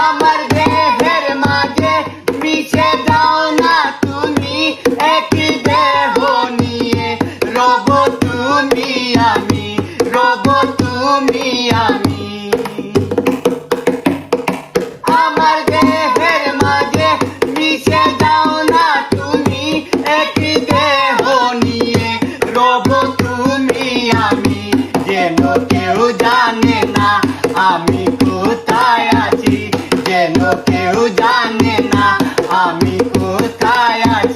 আমার দেহের মাঝে মিশে যাও না তুমি, একই দেহ নিয়ে রব তুমি আমি, রব তুমি আমি। আমার দেহের মাঝে মিশে যাও না তুমি, একই দেহ নিয়ে রব তুমি আমি। যেন কেউ জানে না আমি কোথায় আছি, যেন কেউ জানে না আমি কোথায় আছি।